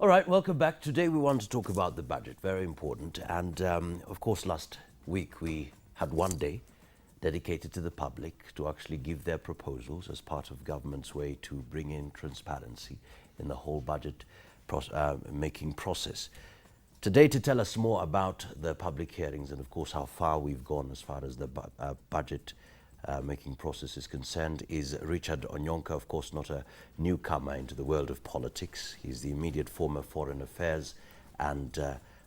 All right, welcome back. Today we want to talk about the budget, very important. And of course, last week we had one day dedicated to the public to actually give their proposals as part of government's way to bring in transparency in the whole budget making process. Today, to tell us more about the public hearings and of course how far we've gone as far as the budget making process is concerned, is Richard Onyonka, of course not a newcomer into the world of politics. He's the immediate former Foreign Affairs and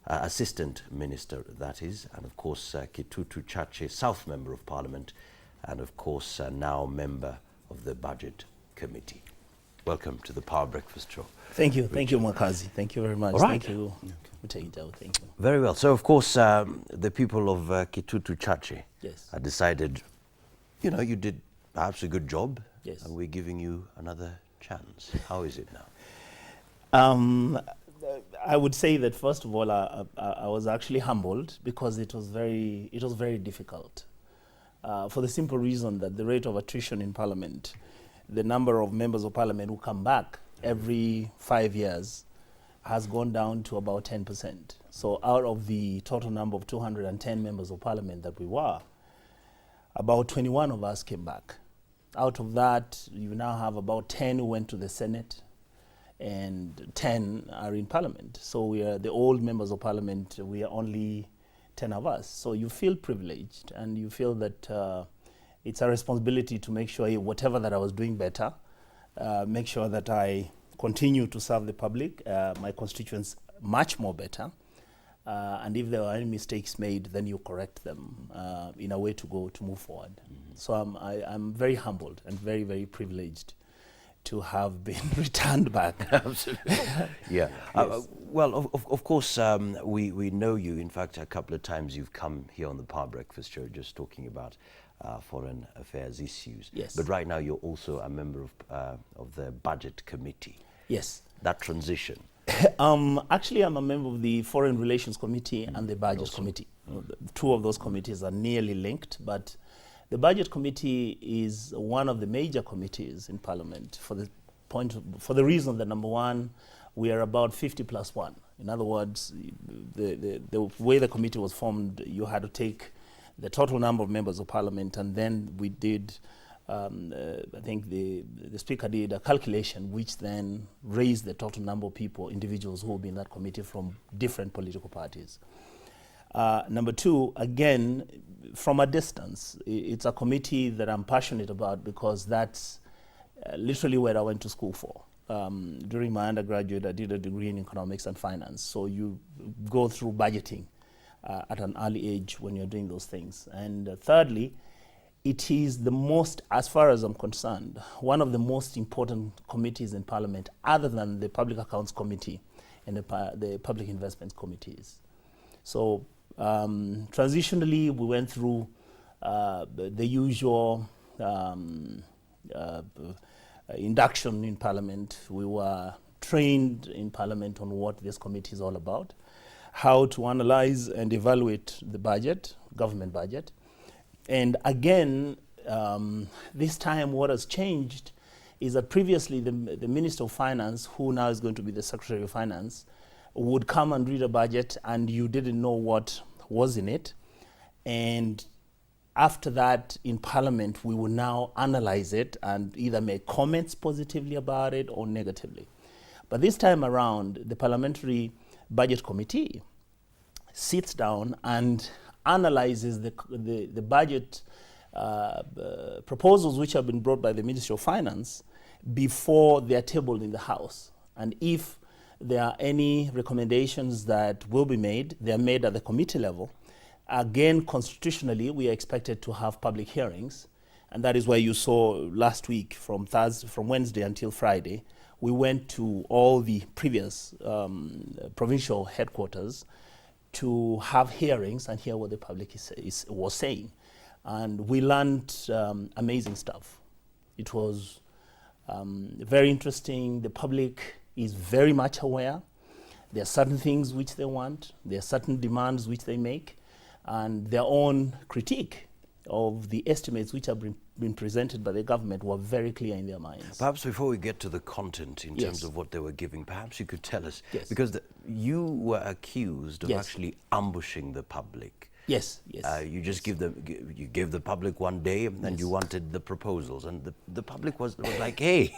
Assistant Minister, that is, and of course Kitutu Chache, South Member of Parliament, and of course now member of the Budget Committee. Welcome to the Power Breakfast Show. Thank you. Richard. Thank you, Makazi. Thank you very much. All right. Thank you. We take it out. Thank you. Very well. So of course the people of Kitutu Chache Yes. decided, you know, you did perhaps a good job. Yes. And we're giving you another chance. How is it now? I would say that first of all, I was actually humbled because it was very difficult, for the simple reason that the rate of attrition in Parliament, the number of members of Parliament who come back every 5 years, has gone down to about 10%. So out of the total number of 210 members of Parliament that we were, about 21 of us came back. Out of that, you now have about 10 who went to the Senate and 10 are in Parliament. So we are the old members of Parliament, we are only 10 of us. So you feel privileged and you feel that it's a responsibility to make sure whatever that I was doing better, make sure that I continue to serve the public, my constituents much more better. And if there are any mistakes made, then you correct them in a way to move forward. Mm-hmm. So I'm very humbled and very, very privileged to have been returned back. Absolutely. Yeah. Yes. Well, of course, we know you. In fact, a couple of times you've come here on the Power Breakfast Show just talking about foreign affairs issues. Yes. But right now you're also a member of the Budget Committee. Yes. That transition. Actually, I'm a member of the Foreign Relations Committee and the Budget Committee. Two of those committees are nearly linked, but the Budget Committee is one of the major committees in Parliament for the reason that, number one, we are about 50+1. In other words, the way the committee was formed, you had to take the total number of members of Parliament, and then we did I think the Speaker did a calculation which then raised the total number of people, individuals who will be in that committee from different political parties. Number two, again, from a distance, it's a committee that I'm passionate about because that's literally where I went to school for. During my undergraduate, I did a degree in economics and finance. So you go through budgeting at an early age when you're doing those things. And thirdly, it is the most, as far as I'm concerned, one of the most important committees in Parliament other than the Public Accounts Committee and the Public Investments Committees. So transitionally, we went through the usual induction in Parliament. We were trained in Parliament on what this committee is all about, how to analyze and evaluate the budget, government budget. And again, this time what has changed is that previously the Minister of Finance, who now is going to be the Secretary of Finance, would come and read a budget and you didn't know what was in it. And after that, in Parliament, we will now analyze it and either make comments positively about it or negatively. But this time around, the Parliamentary Budget Committee sits down and analyzes the budget proposals which have been brought by the Ministry of Finance before they are tabled in the House. And if there are any recommendations that will be made, they are made at the committee level. Again, constitutionally, we are expected to have public hearings. And that is why you saw last week from Wednesday until Friday, we went to all the previous provincial headquarters to have hearings and hear what the public was saying. And we learned amazing stuff. It was very interesting. The public is very much aware. There are certain things which they want. There are certain demands which they make. And their own critique of the estimates which have been presented by the government were very clear in their minds. Perhaps before we get to the content in terms Yes. of what they were giving, perhaps you could tell us, Yes. because you were accused of Yes. actually ambushing the public. Yes, yes. You just you gave the public one day and Yes. you wanted the proposals, and the public was like, hey,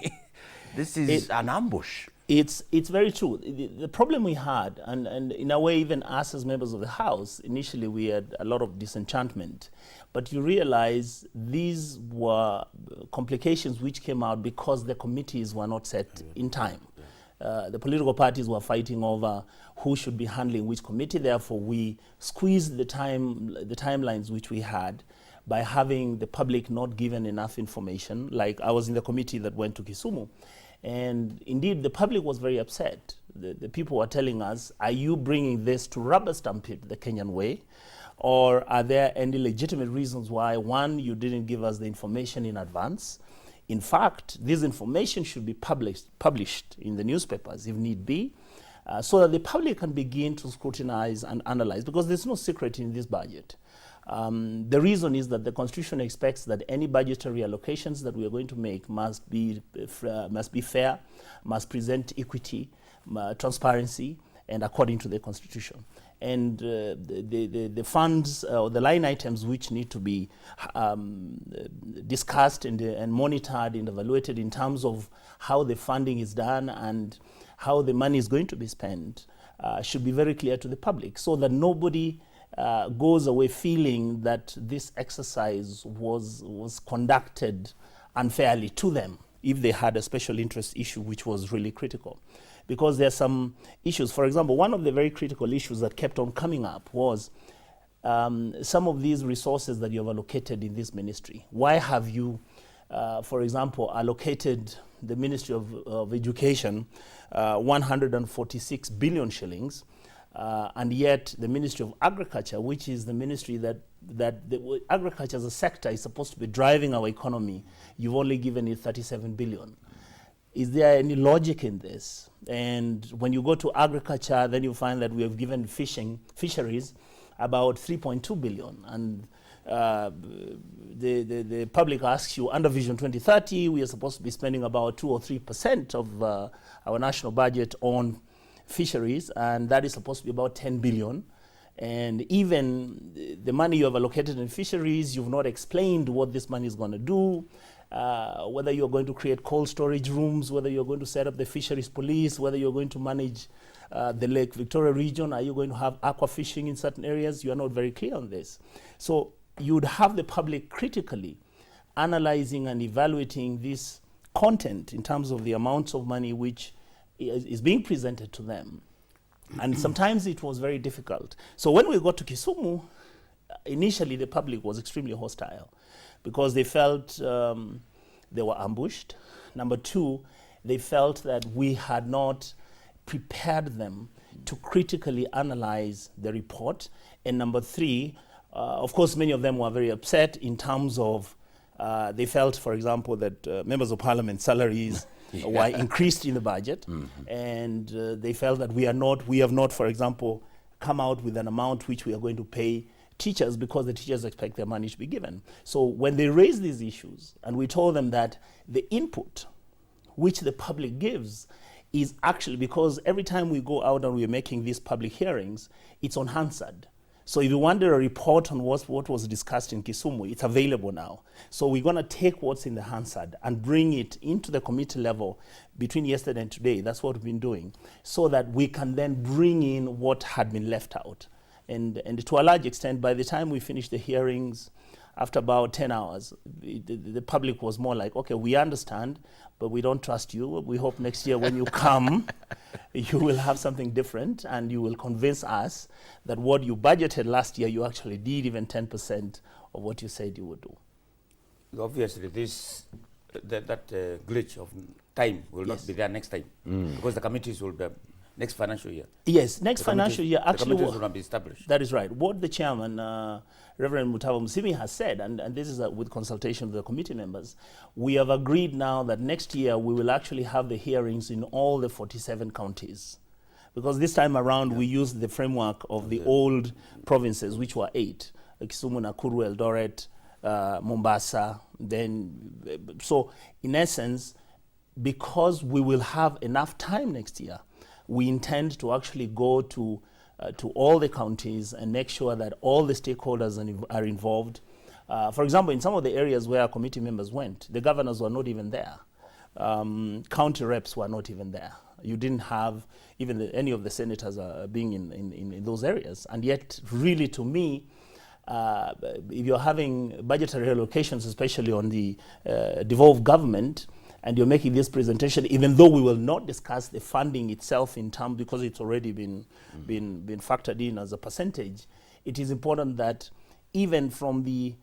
this is an ambush. It's very true. The problem we had, and in a way even us as members of the House, initially we had a lot of disenchantment. But you realize these were complications which came out because the committees were not set in time. The political parties were fighting over who should be handling which committee. Therefore, we squeezed the timelines which we had by having the public not given enough information. Like I was in the committee that went to Kisumu, and indeed the public was very upset. The people were telling us, are you bringing this to rubber stamp it the Kenyan way? Or are there any legitimate reasons why, one, you didn't give us the information in advance? In fact, this information should be published in the newspapers if need be, so that the public can begin to scrutinize and analyze, because there's no secret in this budget. The reason is that the Constitution expects that any budgetary allocations that we are going to make must be fair, must present equity, transparency, and according to the Constitution. And the funds or the line items which need to be discussed and monitored and evaluated in terms of how the funding is done and how the money is going to be spent should be very clear to the public, so that nobody goes away feeling that this exercise was conducted unfairly to them if they had a special interest issue which was really critical. Because there are some issues. For example, one of the very critical issues that kept on coming up was some of these resources that you have allocated in this ministry. Why have you, for example, allocated the Ministry of Education 146 billion shillings, and yet the Ministry of Agriculture, which is the ministry that agriculture as a sector is supposed to be driving our economy, you've only given it 37 billion. Is there any logic in this? And when you go to agriculture, then you find that we have given fisheries about 3.2 billion. And the public asks you, under Vision 2030, we are supposed to be spending about 2 or 3% of our national budget on fisheries, and that is supposed to be about 10 billion. And even the money you have allocated in fisheries, you've not explained what this money is going to do. Whether you're going to create cold storage rooms, whether you're going to set up the fisheries police, whether you're going to manage the Lake Victoria region, are you going to have aqua fishing in certain areas? You are not very clear on this. So you would have the public critically analyzing and evaluating this content in terms of the amounts of money which is being presented to them. And sometimes it was very difficult. So when we got to Kisumu, initially the public was extremely hostile, because they felt they were ambushed. Number two, they felt that we had not prepared them to critically analyze the report. And number three, of course, many of them were very upset in terms of they felt, for example, that members of parliament salaries were increased in the budget, and they felt that we have not, for example, come out with an amount which we are going to pay teachers, because the teachers expect their money to be given. So when they raised these issues, and we told them that the input which the public gives is actually, because every time we go out and we're making these public hearings, it's on Hansard. So if you wanted a report on what was discussed in Kisumu, it's available now. So we're going to take what's in the Hansard and bring it into the committee level between yesterday and today. That's what we've been doing, so that we can then bring in what had been left out. And to a large extent, by the time we finished the hearings, after about 10 hours, the public was more like, okay, we understand, but we don't trust you. We hope next year when you come, you will have something different, and you will convince us that what you budgeted last year, you actually did even 10% of what you said you would do. Obviously, that glitch of time will not be there next time, because the committees will be next financial year. Yes, next financial year. Actually, the committees will not be established. That is right. What the chairman, Reverend Mutava Musimi, has said, and this is with consultation with the committee members, we have agreed now that next year we will actually have the hearings in all the 47 counties. Because this time around we used the framework of the old provinces, which were 8, Kisumu, Nakuru, Eldoret, Mombasa. So in essence, because we will have enough time next year, we intend to actually go to all the counties and make sure that all the stakeholders are involved. For example, in some of the areas where our committee members went, the governors were not even there. County reps were not even there. You didn't have even any of the senators being in those areas. And yet, really, to me, if you're having budgetary allocations, especially on the devolved government, and you're making this presentation, even though we will not discuss the funding itself in terms, because it's already been factored in as a percentage, it is important that even from the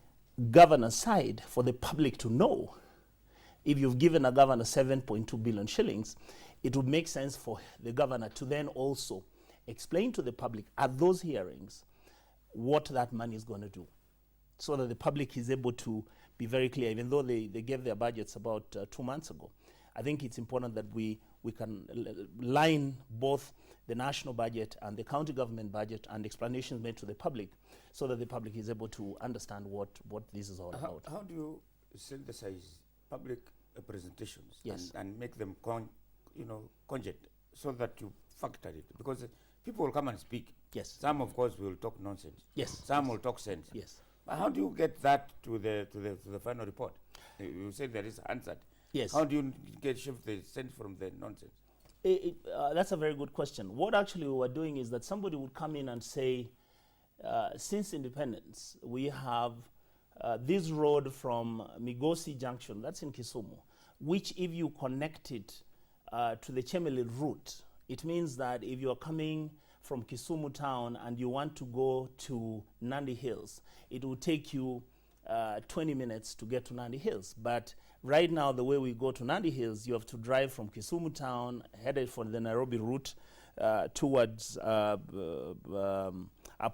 governor's side, for the public to know, if you've given a governor 7.2 billion shillings, it would make sense for the governor to then also explain to the public at those hearings what that money is going to do, so that the public is able to be very clear, even though they gave their budgets about 2 months ago. I think it's important that we can line both the national budget and the county government budget and explanations made to the public, so that the public is able to understand what this is all about. How do you synthesize public presentations Yes. and make them cogent, so that you factor it? Because people will come and speak. Yes. Some, of course, will talk nonsense. Yes. Some will talk sense. Yes. But how do you get that to the final report? You say there is answered. Yes. How do you shift the sense from the nonsense? That's a very good question. What actually we were doing is that somebody would come in and say, since independence, we have this road from Migosi Junction, that's in Kisumu, which if you connect it to the Chemelil route, it means that if you are coming from Kisumu town and you want to go to Nandi Hills, it will take you 20 minutes to get to Nandi Hills. But right now, the way we go to Nandi Hills, you have to drive from Kisumu town, headed for the Nairobi route towards a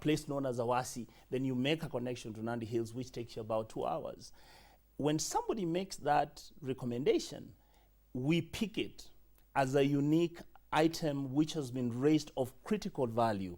place known as Awasi. Then you make a connection to Nandi Hills, which takes you about 2 hours. When somebody makes that recommendation, we pick it as a unique item which has been raised of critical value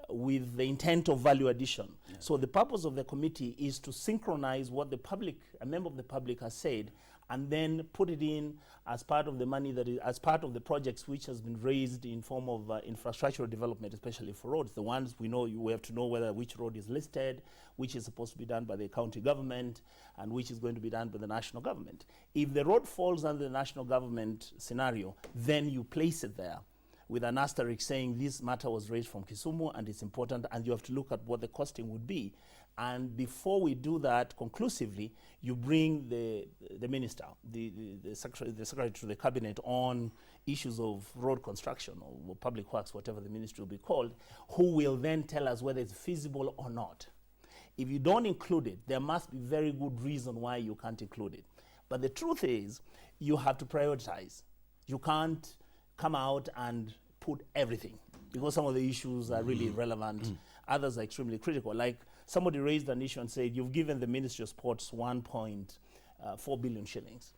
with the intent of value addition. Yeah. So the purpose of the committee is to synchronize what the public, a member of the public has said, and then put it in as part of the money that is, as part of the projects which has been raised in form of infrastructural development, especially for roads. The ones we know, we have to know whether which road is listed, which is supposed to be done by the county government, and which is going to be done by the national government. If the road falls under the national government scenario, then you place it there with an asterisk saying this matter was raised from Kisumu and it's important, and you have to look at what the costing would be. And before we do that conclusively, you bring the minister, the secretary to the cabinet on issues of road construction or public works, whatever the ministry will be called, who will then tell us whether it's feasible or not. If you don't include it, there must be very good reason why you can't include it. But the truth is, you have to prioritize. You can't come out and put everything, because some of the issues are really relevant. Others are extremely critical. Like somebody raised an issue and said, you've given the Ministry of Sports 1.4 billion shillings.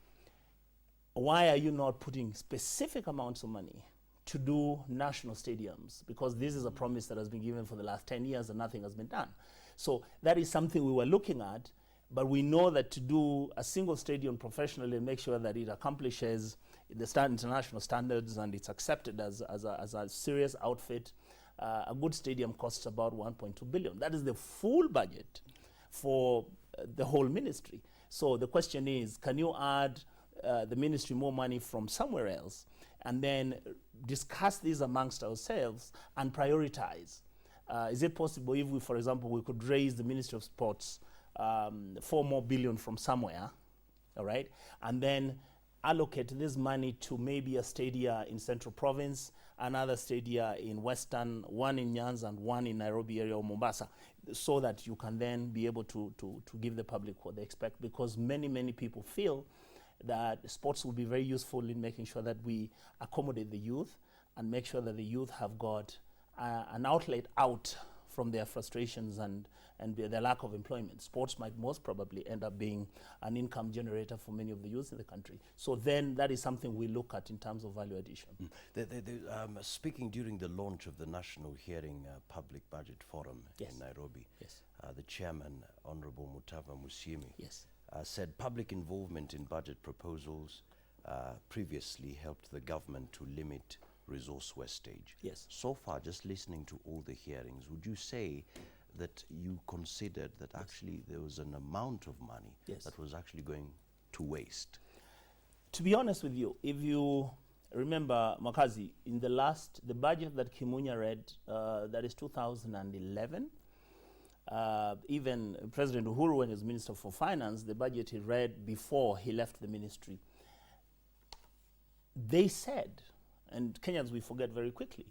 Why are you not putting specific amounts of money to do national stadiums? Because this is a promise that has been given for the last 10 years and nothing has been done. So that is something we were looking at, but we know that to do a single stadium professionally and make sure that it accomplishes the international standards and it's accepted as a serious outfit, a good stadium costs about 1.2 billion. That is the full budget for the whole ministry. So the question is, can you add the ministry more money from somewhere else and then discuss these amongst ourselves and prioritize? Is it possible if we, for example, we could raise the Ministry of Sports 4 more billion from somewhere, all right, and then allocate this money to maybe a stadia in Central Province, another stadia in Western, one in Nyanza and one in Nairobi area or Mombasa, so that you can then be able to give the public what they expect, because many people feel that sports will be very useful in making sure that we accommodate the youth and make sure that the youth have got an outlet out from their frustrations and their lack of employment. Sports might most probably end up being an income generator for many of the youth in the country. So then that is something we look at in terms of value addition. Speaking during the launch of the National Hearing Public Budget Forum Yes. in Nairobi, Yes. the chairman, Honorable Mutava Musyimi, Yes. said public involvement in budget proposals previously helped the government to limit resource wastage. Yes. So far, just listening to all the hearings, would you say that you considered that actually there was an amount of money Yes. that was actually going to waste? To be honest with you, if you remember, Makazi, in the budget that Kimunya read, that is 2011, even President Uhuru, when he was Minister for Finance, the budget he read before he left the ministry, they said, and Kenyans we forget very quickly,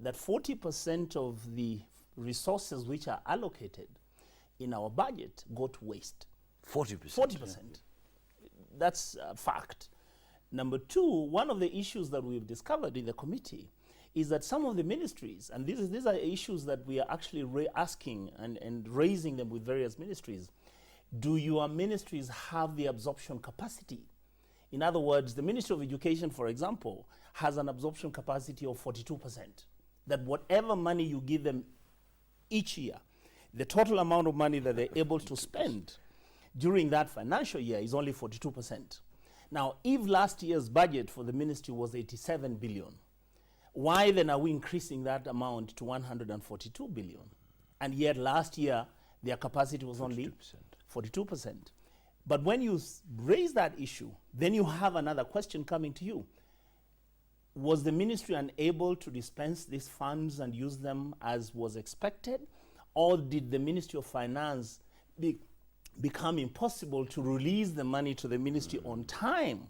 that 40% of the resources which are allocated in our budget go to waste. 40%. 40%. That's a fact. Number two, one of the issues that we've discovered in the committee is that some of the ministries, and these are issues that we are actually asking and raising them with various ministries, do your ministries have the absorption capacity? In other words, the Ministry of Education, for example, has an absorption capacity of 42%. That whatever money you give them each year, the total amount of money that they're able to spend during that financial year is only 42%. Now, if last year's budget for the ministry was 87 billion, why then are we increasing that amount to 142 billion? And yet last year, their capacity was only 42%. But when you raise that issue, then you have another question coming to you. Was the ministry unable to dispense these funds and use them as was expected? Or did the Ministry of Finance become impossible to release the money to the ministry on time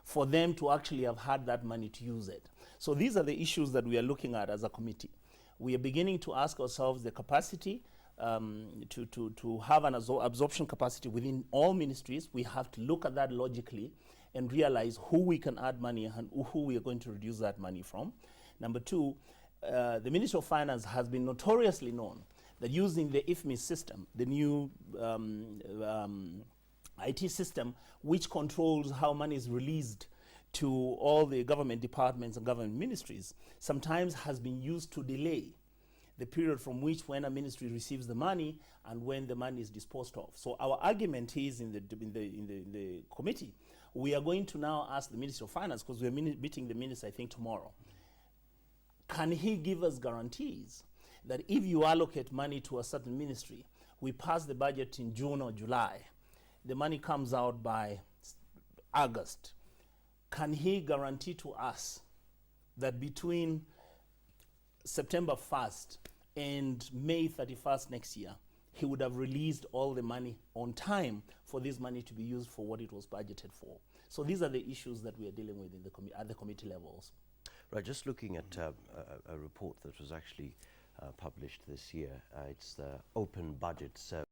for them to actually have had that money to use it? So these are the issues that we are looking at as a committee. We are beginning to ask ourselves the capacity to have an absorption capacity within all ministries. We have to look at that logically and realize who we can add money and who we are going to reduce that money from. Number two, the Ministry of Finance has been notoriously known that using the IFMI system, the new IT system, which controls how money is released to all the government departments and government ministries, sometimes has been used to delay the period from which when a ministry receives the money and when the money is disposed of. So our argument is in the committee, we are going to now ask the Ministry of Finance, because we are meeting the minister, I think, tomorrow. Can he give us guarantees that if you allocate money to a certain ministry, we pass the budget in June or July, the money comes out by August, can he guarantee to us that between September 1st and May 31st next year, he would have released all the money on time for this money to be used for what it was budgeted for? So these are the issues that we are dealing with in the at the committee levels. Right, just looking at a report that was actually published this year, it's the Open Budget Survey.